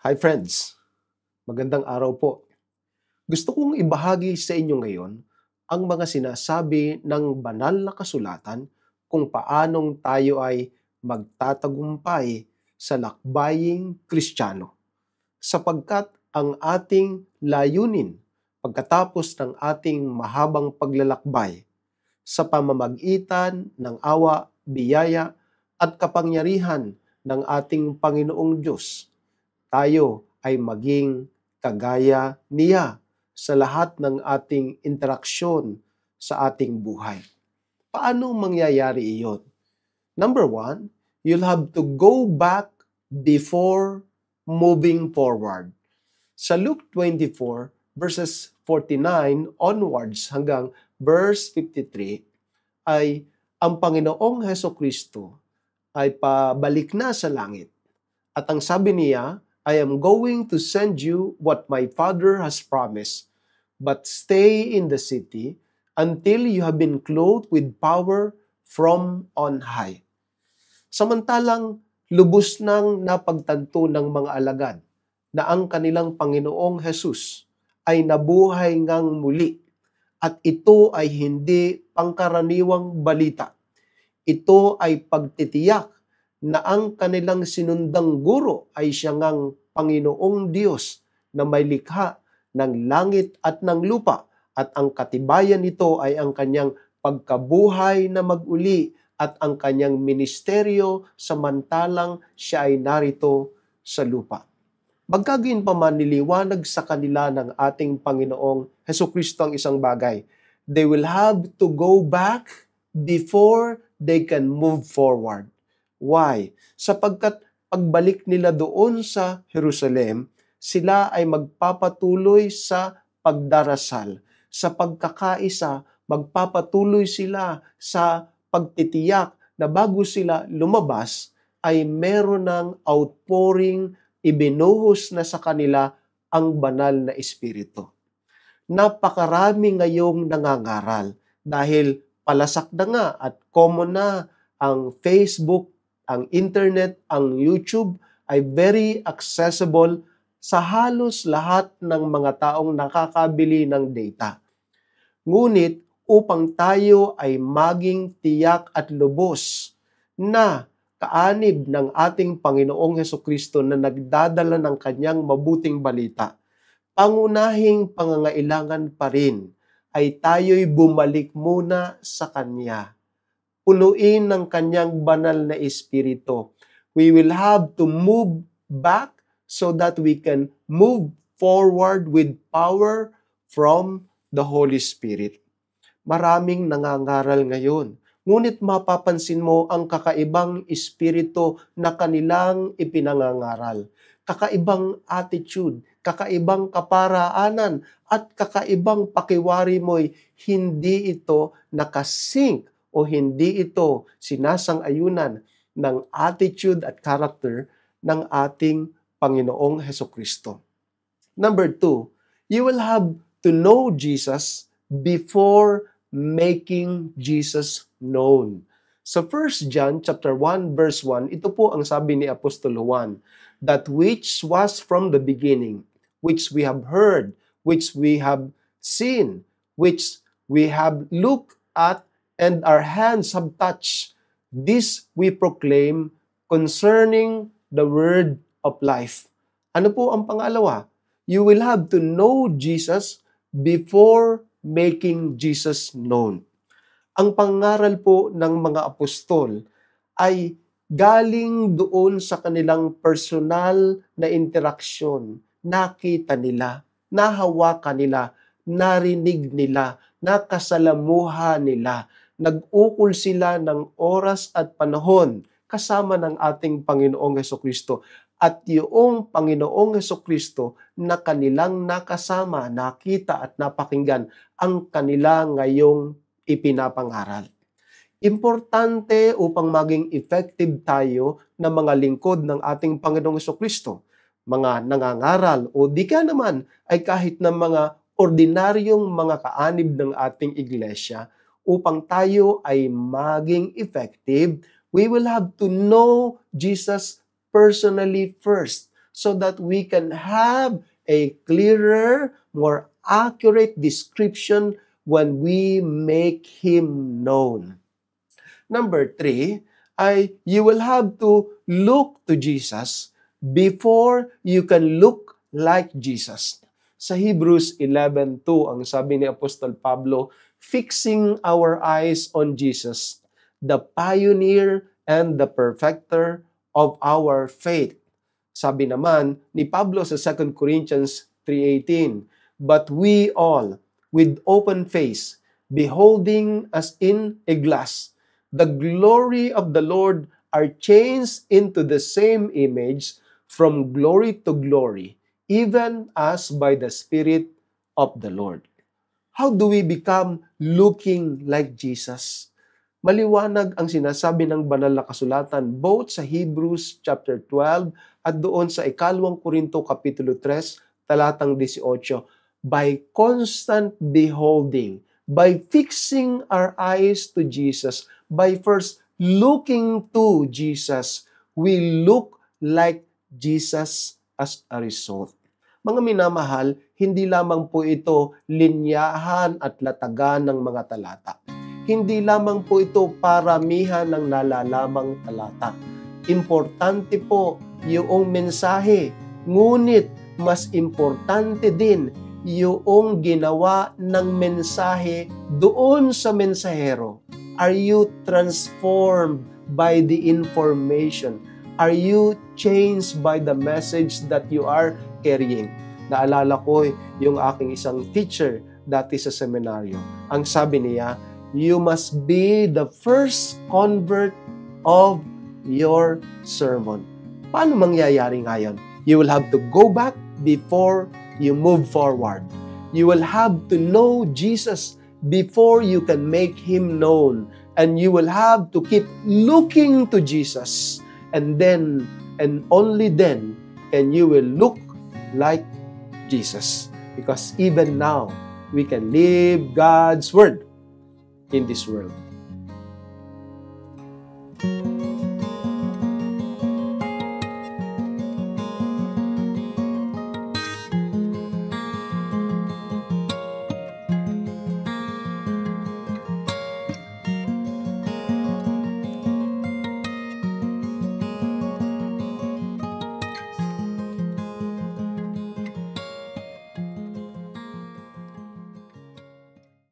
Hi friends, magandang araw po. Gusto kong ibahagi sa inyo ngayon ang mga sinasabi ng banal na kasulatan kung paanong tayo ay magtatagumpay sa lakbaying Kristiyano. Sapagkat ang ating layunin pagkatapos ng ating mahabang paglalakbay sa pamamagitan ng awa, biyaya at kapangyarihan ng ating Panginoong Diyos, tayo ay maging kagaya niya sa lahat ng ating interaksyon sa ating buhay. Paano mangyayari iyon? Number one, you'll have to go back before moving forward. Sa Luke 24, verses 49 onwards hanggang verse 53, ay ang Panginoong Hesukristo ay pabalik na sa langit. At ang sabi niya, I am going to send you what my Father has promised, but stay in the city until you have been clothed with power from on high. Samantalang lubos nang napagtanto ng mga alagad na ang kanilang Panginoong Hesus ay nabuhay ngang muli at ito ay hindi pangkaraniwang balita. Ito ay pagtitiyak na ang kanilang sinundang guro ay siya ngang Panginoong Diyos na may likha ng langit at ng lupa, at ang katibayan nito ay ang kanyang pagkabuhay na mag-uli at ang kanyang ministeryo samantalang siya ay narito sa lupa. Magkagayon pa man niliwanag sa kanila ng ating Panginoong Hesukristo ang isang bagay. They will have to go back before they can move forward. Why? Sapagkat pagbalik nila doon sa Jerusalem, sila ay magpapatuloy sa pagdarasal, sa pagkakaisa, magpapatuloy sila sa pagtitiyak na bago sila lumabas, ay meron ng outpouring, ibinuhos na sa kanila ang banal na Espiritu. Napakarami ngayong nangangaral dahil palasak na nga at common na ang Facebook, ang internet, ang YouTube ay very accessible sa halos lahat ng mga taong nakakabili ng data. Ngunit upang tayo ay maging tiyak at lubos na kaanib ng ating Panginoong Hesukristo na nagdadala ng kanyang mabuting balita, pangunahing pangangailangan pa rin ay tayo'y bumalik muna sa Kanya. Punuin ng kanyang banal na Espiritu. We will have to move back so that we can move forward with power from the Holy Spirit. Maraming nangangaral ngayon. Ngunit mapapansin mo ang kakaibang espiritu na kanilang ipinangangaral. Kakaibang attitude, kakaibang kaparaanan, at kakaibang pakiwari mo'y hindi ito nakasync o hindi ito sinasang-ayunan ng attitude at character ng ating Panginoong Hesukristo. Number two, you will have to know Jesus before making Jesus known. Sa 1 John chapter 1 verse 1, ito po ang sabi ni Apostol Juan, that which was from the beginning, which we have heard, which we have seen, which we have looked at, and our hands have touched. This we proclaim concerning the word of life. Ano po ang pangalawa? You will have to know Jesus before making Jesus known. Ang pangaral po ng mga apostol ay galing doon sa kanilang personal na interaksyon. Nakita nila, nahawakan nila, narinig nila, nakasalamuha nila, nag-ukol sila ng oras at panahon kasama ng ating Panginoong Hesukristo. At yung Panginoong Hesukristo na kanilang nakasama, nakita at napakinggan ang kanila ngayong ipinapangaral. Importante upang maging effective tayo na mga lingkod ng ating Panginoong Hesukristo, mga nangangaral o di ka naman ay kahit na mga ordinaryong mga kaanib ng ating iglesia, upang tayo ay maging effective, we will have to know Jesus personally first. so that we can have a clearer, more accurate description when we make Him known. Number 3 ay you will have to look to Jesus before you can look like Jesus. Sa Hebrews 11:2 ang sabi ni Apostol Pablo, fixing our eyes on Jesus, the pioneer and the perfecter of our faith. Sabi naman ni Pablo sa 2 Corinthians 3:18, but we all, with open face, beholding as in a glass, the glory of the Lord are changed into the same image from glory to glory, even as by the Spirit of the Lord. How do we become looking like Jesus? Maliwanag ang sinasabi ng banal na kasulatan both sa Hebrews chapter 12 at doon sa 2 Korinto kapitulo 3 talatang 18. By constant beholding, by fixing our eyes to Jesus, by first looking to Jesus, we look like Jesus as a result. Mga minamahal, hindi lamang po ito linyahan at latagan ng mga talata. Hindi lamang po ito paramihan ng nalalamang talata. Importante po yung mensahe, ngunit mas importante din yung ginawa ng mensahe doon sa mensahero. Are you transformed by the information? Are you changed by the message that you are carrying? Naalala ko yung aking isang teacher dati sa seminaryo. Ang sabi niya, you must be the first convert of your sermon. Paano mangyayari ngayon? You will have to go back before you move forward. You will have to know Jesus before you can make Him known. And you will have to keep looking to Jesus. And then, and only then, can you will look like Jesus. Because even now, we can live God's Word in this world.